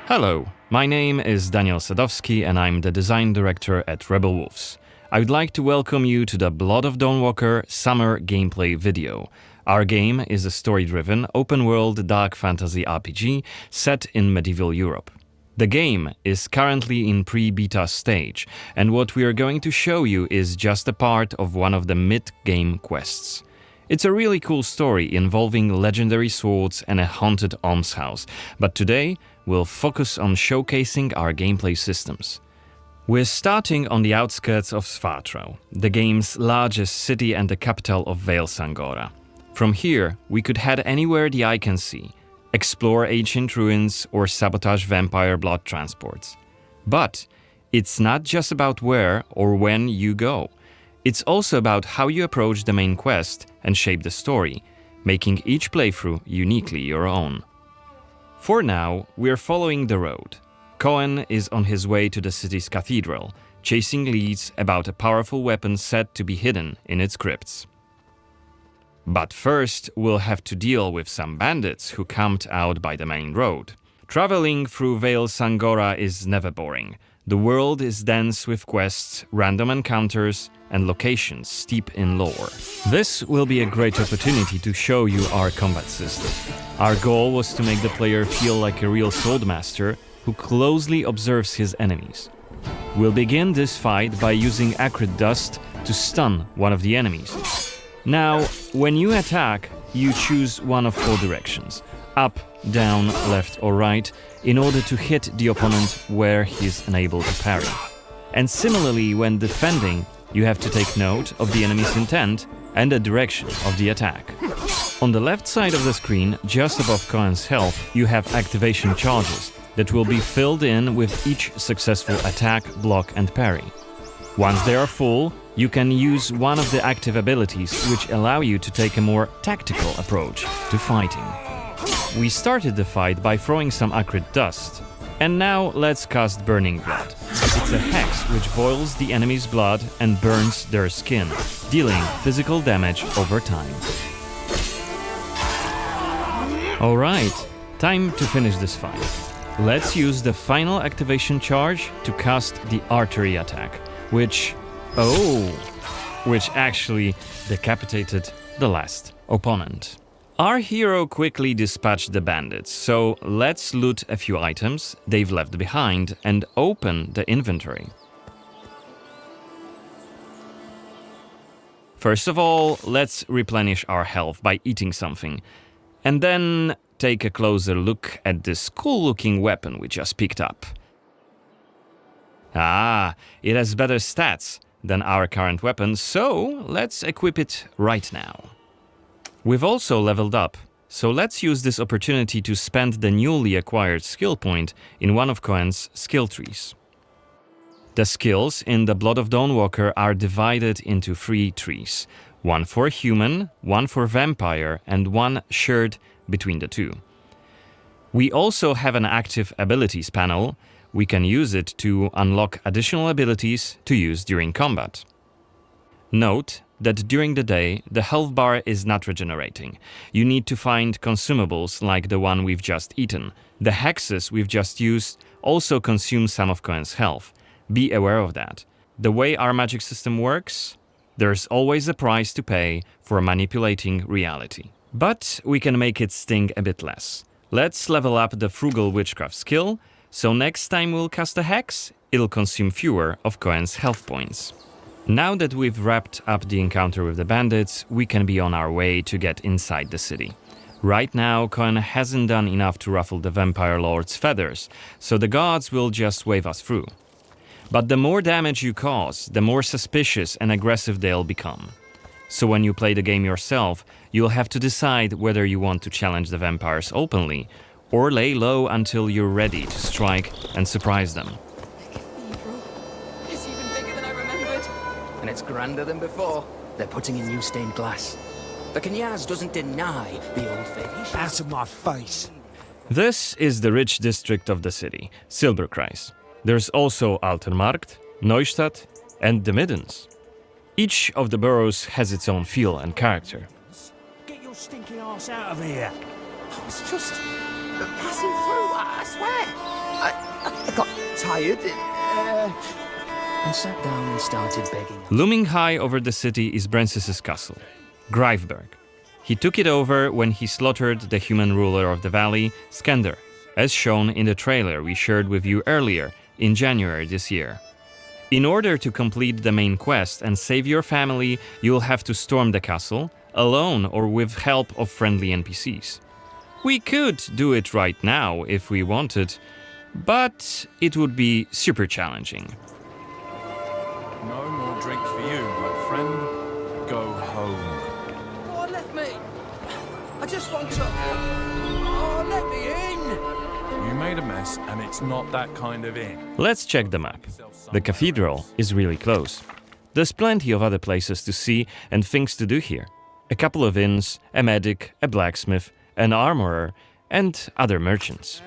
Hello, my name is Daniel Sadowski and I'm the design director at Rebel Wolves. I would like to welcome you to the Blood of Dawnwalker summer gameplay video. Our game is a story-driven, open-world dark fantasy RPG set in medieval Europe. The game is currently in pre-beta stage, and what we are going to show you is just a part of one of the mid-game quests. It's a really cool story involving legendary swords and a haunted almshouse, but today we'll focus on showcasing our gameplay systems. We're starting on the outskirts of Svartrau, the game's largest city and the capital of Vale Sangora. From here, we could head anywhere the eye can see, explore ancient ruins or sabotage vampire blood transports. But it's not just about where or when you go. It's also about how you approach the main quest and shape the story, making each playthrough uniquely your own. For now, we're following the road. Cohen is on his way to the city's cathedral, chasing leads about a powerful weapon said to be hidden in its crypts. But first, we'll have to deal with some bandits who camped out by the main road. Traveling through Vale Sangora is never boring. The world is dense with quests, random encounters, and locations steep in lore. This will be a great opportunity to show you our combat system. Our goal was to make the player feel like a real swordmaster who closely observes his enemies. We'll begin this fight by using acrid dust to stun one of the enemies. Now, when you attack, you choose one of four directions: up, down, left or right, in order to hit the opponent where he's unable to parry. And similarly, when defending, you have to take note of the enemy's intent and the direction of the attack. On the left side of the screen, just above Cohen's health, you have activation charges that will be filled in with each successful attack, block and parry. Once they are full, you can use one of the active abilities which allow you to take a more tactical approach to fighting. We started the fight by throwing some acrid dust, and now let's cast Burning Blood. It's a hex which boils the enemy's blood and burns their skin, dealing physical damage over time. Alright, time to finish this fight. Let's use the final activation charge to cast the artery attack, which actually decapitated the last opponent. Our hero quickly dispatched the bandits, so let's loot a few items they've left behind and open the inventory. First of all, let's replenish our health by eating something, and then take a closer look at this cool-looking weapon we just picked up. Ah, it has better stats than our current weapon, so let's equip it right now. We've also leveled up, so let's use this opportunity to spend the newly acquired skill point in one of Cohen's skill trees. The skills in the Blood of Dawnwalker are divided into 3 trees, one for human, one for vampire, and one shared between the two. We also have an active abilities panel. We can use it to unlock additional abilities to use during combat. Note that during the day, the health bar is not regenerating. You need to find consumables like the one we've just eaten. The hexes we've just used also consume some of Cohen's health. Be aware of that. The way our magic system works, there's always a price to pay for manipulating reality. But we can make it sting a bit less. Let's level up the Frugal Witchcraft skill, so next time we'll cast a hex, it'll consume fewer of Cohen's health points. Now that we've wrapped up the encounter with the bandits, we can be on our way to get inside the city. Right now, Cohen hasn't done enough to ruffle the vampire lord's feathers, so the guards will just wave us through. But the more damage you cause, the more suspicious and aggressive they'll become. So when you play the game yourself, you'll have to decide whether you want to challenge the vampires openly, or lay low until you're ready to strike and surprise them. It's even bigger than I remembered. And it's grander than before. They're putting in new stained glass. The Knyaz doesn't deny the old faith. Out of my face. This is the rich district of the city, Silberkreis. There's also Altenmarkt, Neustadt, and the Middens. Each of the boroughs has its own feel and character. Get your stinking ass out of here. I was just passing through, I swear. I got tired. And sat down and started begging. Looming high over the city is Brancis's castle, Greifberg. He took it over when he slaughtered the human ruler of the valley, Skender, as shown in the trailer we shared with you earlier in January this year. In order to complete the main quest and save your family, you'll have to storm the castle, alone or with help of friendly NPCs. We could do it right now if we wanted, but it would be super challenging. No more drink for you, my friend. Go home. Oh, let me. I just want to. Oh, let me in. You made a mess, and it's not that kind of inn. Let's check the map. The cathedral is really close. There's plenty of other places to see and things to do here. A couple of inns, a medic, a blacksmith, an armorer, and other merchants.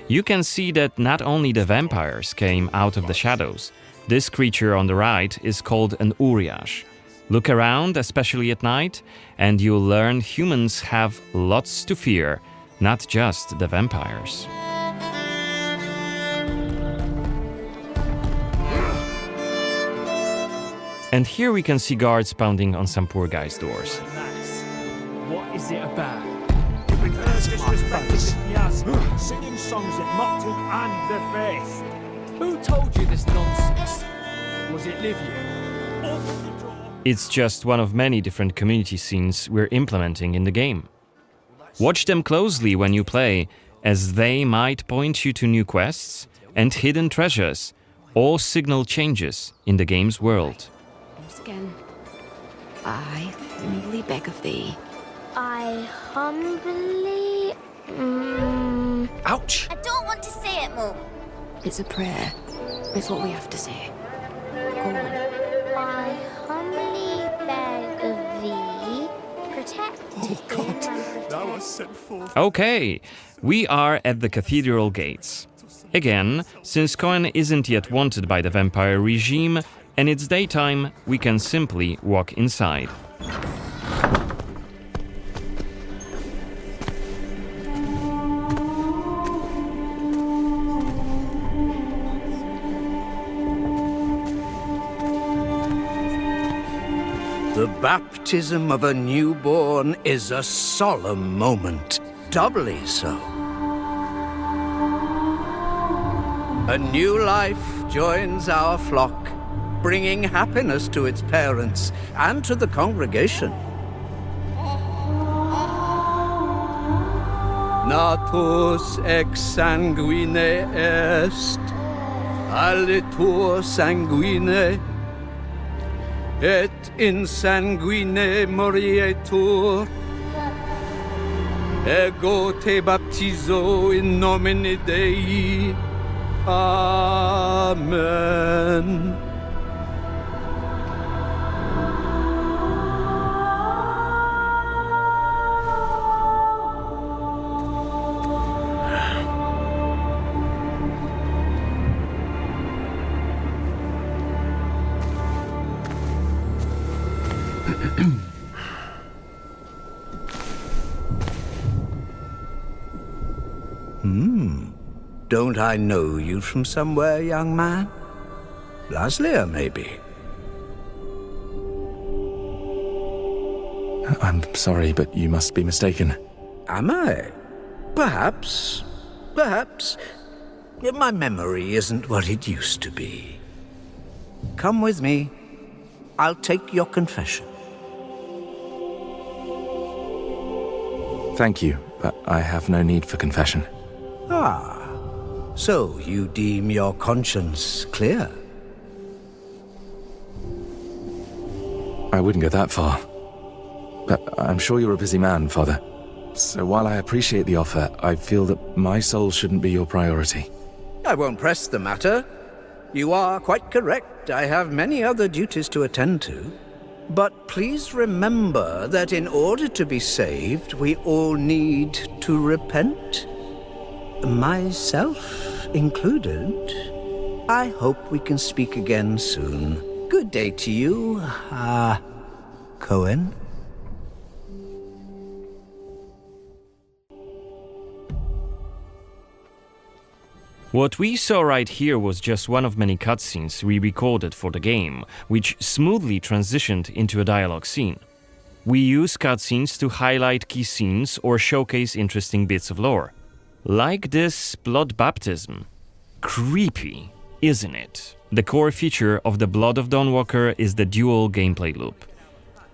You can see that not only the vampires came out of the shadows. This creature on the right is called an Uriash. Look around, especially at night, and you'll learn humans have lots to fear, not just the vampires. And here we can see guards pounding on some poor guy's doors. What is it about? Yes, singing songs that mocked him and the faith. Who told you this nonsense? Was it Livia? It's just one of many different community scenes we're implementing in the game. Watch them closely when you play, as they might point you to new quests and hidden treasures, or signal changes in the game's world. Once again, I humbly beg of thee. I humbly... Ouch! I don't want to say it, Mum. It's a prayer. It's what we have to say. Go on. I humbly beg of thee, protect Okay, we are at the cathedral gates. Again, since Cohen isn't yet wanted by the vampire regime, and it's daytime, we can simply walk inside. The baptism of a newborn is a solemn moment, doubly so. A new life joins our flock, bringing happiness to its parents and to the congregation. Natus ex sanguine est, alitur sanguine, et in sanguine morietur. Ego te baptizo in nomine Dei. Amen. Don't I know you from somewhere, young man? Laslia, maybe? I'm sorry, but you must be mistaken. Am I? Perhaps. Perhaps. My memory isn't what it used to be. Come with me. I'll take your confession. Thank you, but I have no need for confession. Ah. So you deem your conscience clear? I wouldn't go that far. But I'm sure you're a busy man, Father. So while I appreciate the offer, I feel that my soul shouldn't be your priority. I won't press the matter. You are quite correct. I have many other duties to attend to. But please remember that in order to be saved, we all need to repent. Myself included. I hope we can speak again soon. Good day to you, Cohen. What we saw right here was just one of many cutscenes we recorded for the game, which smoothly transitioned into a dialogue scene. We use cutscenes to highlight key scenes or showcase interesting bits of lore. Like this blood baptism. Creepy, isn't it? The core feature of the Blood of Dawnwalker is the dual gameplay loop.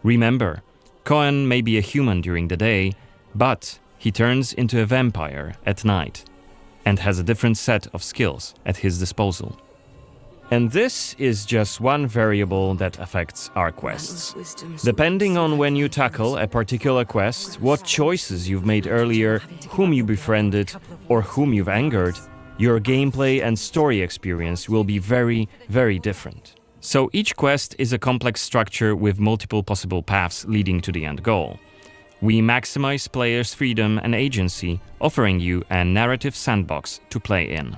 Remember, Cohen may be a human during the day, but he turns into a vampire at night and has a different set of skills at his disposal. And this is just one variable that affects our quests. Depending on when you tackle a particular quest, what choices you've made earlier, whom you befriended, or whom you've angered, your gameplay and story experience will be very, very different. So each quest is a complex structure with multiple possible paths leading to the end goal. We maximize players' freedom and agency, offering you a narrative sandbox to play in.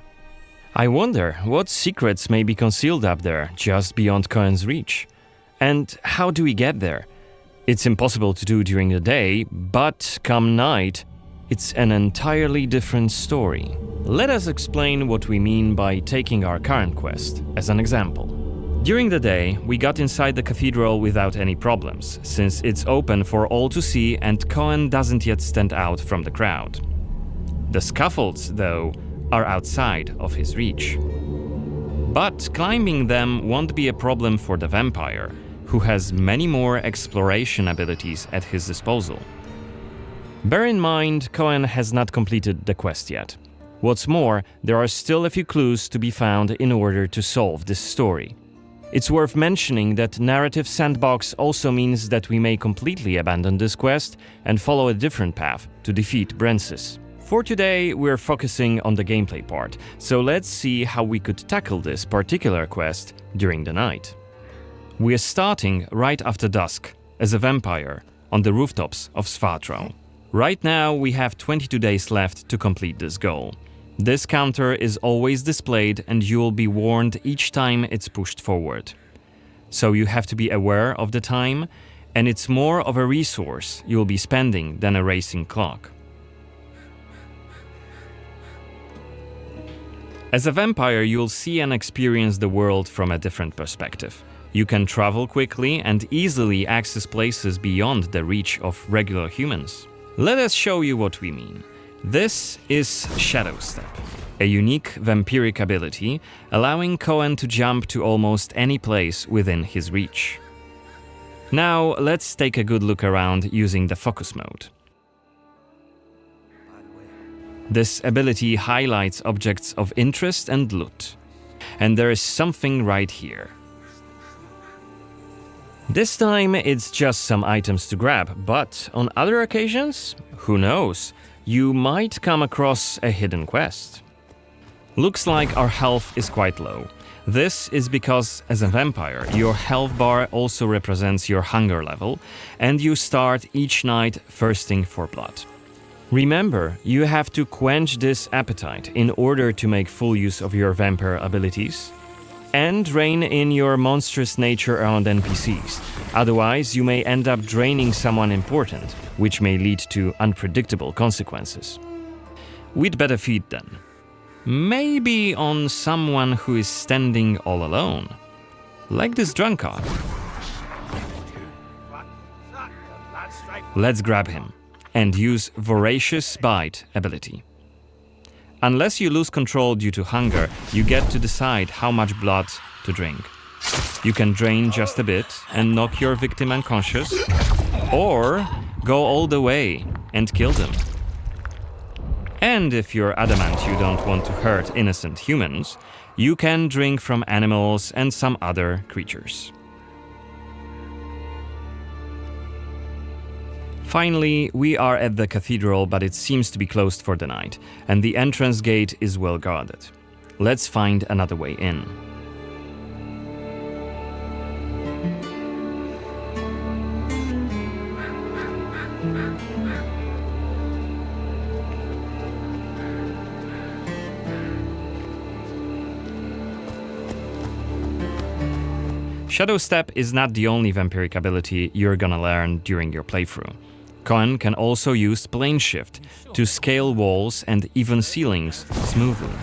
I wonder what secrets may be concealed up there, just beyond Cohen's reach. And how do we get there? It's impossible to do during the day, but come night, it's an entirely different story. Let us explain what we mean by taking our current quest as an example. During the day, we got inside the cathedral without any problems, since it's open for all to see and Cohen doesn't yet stand out from the crowd. The scaffolds, though, are outside of his reach. But climbing them won't be a problem for the vampire, who has many more exploration abilities at his disposal. Bear in mind, Cohen has not completed the quest yet. What's more, there are still a few clues to be found in order to solve this story. It's worth mentioning that narrative sandbox also means that we may completely abandon this quest and follow a different path to defeat Brensis. For today, we're focusing on the gameplay part, so let's see how we could tackle this particular quest during the night. We're starting right after dusk, as a vampire, on the rooftops of Svatro. Right now, we have 22 days left to complete this goal. This counter is always displayed and you'll be warned each time it's pushed forward. So you have to be aware of the time, and it's more of a resource you'll be spending than a racing clock. As a vampire, you'll see and experience the world from a different perspective. You can travel quickly and easily access places beyond the reach of regular humans. Let us show you what we mean. This is Shadow Step, a unique vampiric ability allowing Cohen to jump to almost any place within his reach. Now let's take a good look around using the focus mode. This ability highlights objects of interest and loot. And there is something right here. This time it's just some items to grab, but on other occasions, who knows, you might come across a hidden quest. Looks like our health is quite low. This is because, as a vampire, your health bar also represents your hunger level, and you start each night thirsting for blood. Remember, you have to quench this appetite in order to make full use of your vampire abilities, and rein in your monstrous nature around NPCs. Otherwise, you may end up draining someone important, which may lead to unpredictable consequences. We'd better feed then. Maybe on someone who is standing all alone. Like this drunkard. Let's grab him and use Voracious Bite ability. Unless you lose control due to hunger, you get to decide how much blood to drink. You can drain just a bit and knock your victim unconscious, or go all the way and kill them. And if you're adamant you don't want to hurt innocent humans, you can drink from animals and some other creatures. Finally, we are at the cathedral, but it seems to be closed for the night, and the entrance gate is well guarded. Let's find another way in. Shadow Step is not the only vampiric ability you're gonna learn during your playthrough. Cohen can also use Plane Shift to scale walls and even ceilings smoothly.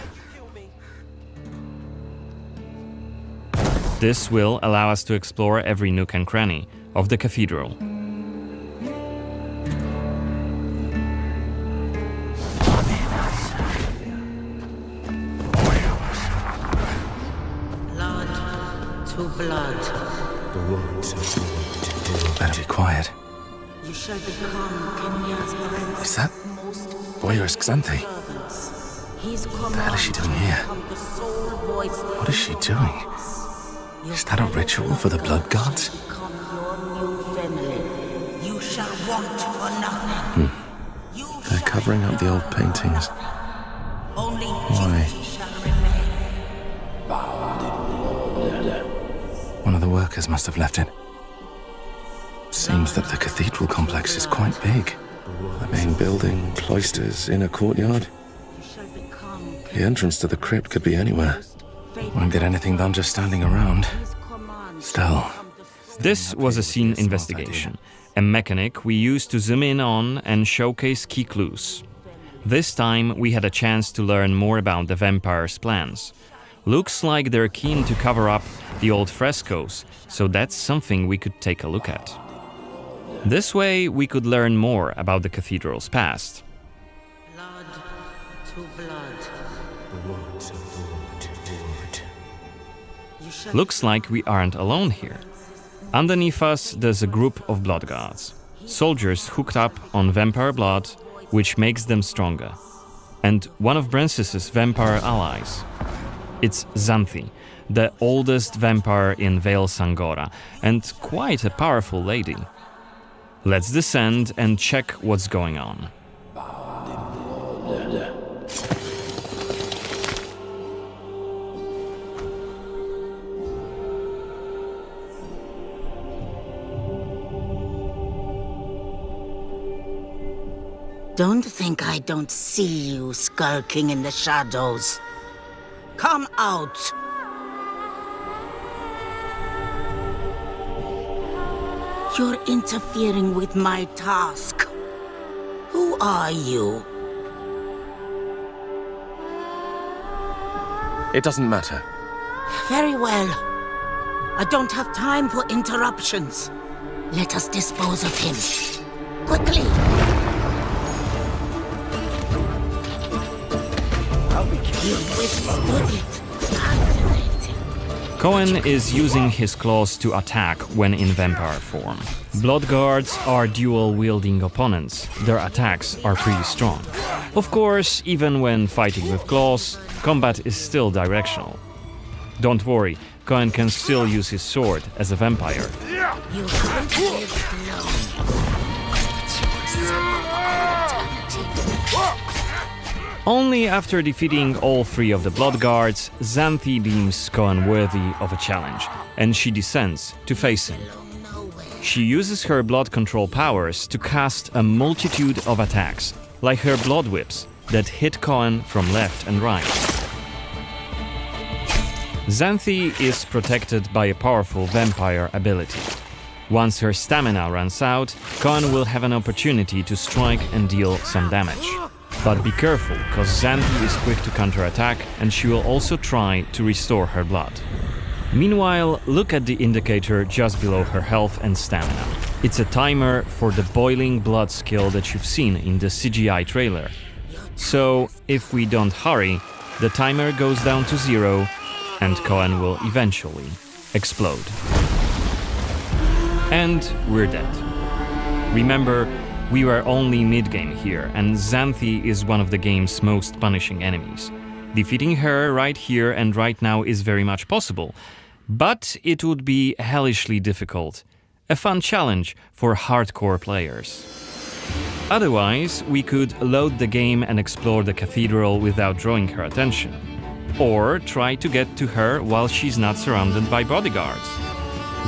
This will allow us to explore every nook and cranny of the cathedral. Blood to blood. Better be quiet. You shall become Kenya's prince. Is that Voyeurs Xanthi? His What the hell is she doing here? What is she doing? Is that a ritual for the blood gods? Become your new family. You shall want for nothing. They're covering up the old paintings. Only Why? duty shall remain. One of the workers must have left it. Seems that the cathedral complex is quite big. The main building, cloisters, inner courtyard. The entrance to the crypt could be anywhere. Won't get anything done just standing around. Still. This was a scene investigation, a mechanic we used to zoom in on and showcase key clues. This time we had a chance to learn more about the vampire's plans. Looks like they're keen to cover up the old frescoes, so that's something we could take a look at. This way we could learn more about the cathedral's past. Blood to blood. Looks like we aren't alone here. Underneath us there's a group of blood guards, soldiers hooked up on vampire blood, which makes them stronger. And one of Brances's vampire allies. It's Xanthi, the oldest vampire in Vale Sangora, and quite a powerful lady. Let's descend and check what's going on. Don't think I don't see you skulking in the shadows. Come out! You're interfering with my task. Who are you? It doesn't matter. Very well. I don't have time for interruptions. Let us dispose of him. Quickly! You've withstood it. Fascinating. Cohen is using his claws to attack when in vampire form. Blood guards are dual-wielding opponents. Their attacks are pretty strong. Of course, even when fighting with claws, combat is still directional. Don't worry, Cohen can still use his sword as a vampire. You haven't lived long. Only after defeating all three of the blood guards, Xanthi deems Cohen worthy of a challenge, and she descends to face him. She uses her blood control powers to cast a multitude of attacks, like her blood whips, that hit Cohen from left and right. Xanthi is protected by a powerful vampire ability. Once her stamina runs out, Cohen will have an opportunity to strike and deal some damage. But be careful, cause Xanthi is quick to counterattack and she will also try to restore her blood. Meanwhile, look at the indicator just below her health and stamina. It's a timer for the boiling blood skill that you've seen in the CGI trailer. So, if we don't hurry, the timer goes down to 0 and Cohen will eventually explode. And we're dead. Remember, we were only mid-game here, and Xanthi is one of the game's most punishing enemies. Defeating her right here and right now is very much possible, but it would be hellishly difficult. A fun challenge for hardcore players. Otherwise, we could load the game and explore the cathedral without drawing her attention. Or try to get to her while she's not surrounded by bodyguards.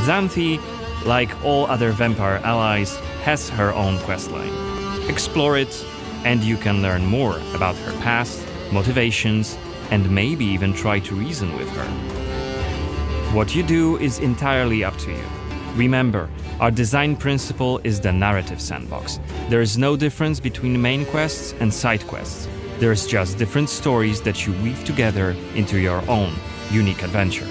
Xanthi, like all other vampire allies, has her own questline. Explore it, and you can learn more about her past, motivations, and maybe even try to reason with her. What you do is entirely up to you. Remember, our design principle is the narrative sandbox. There is no difference between main quests and side quests. There's just different stories that you weave together into your own unique adventure.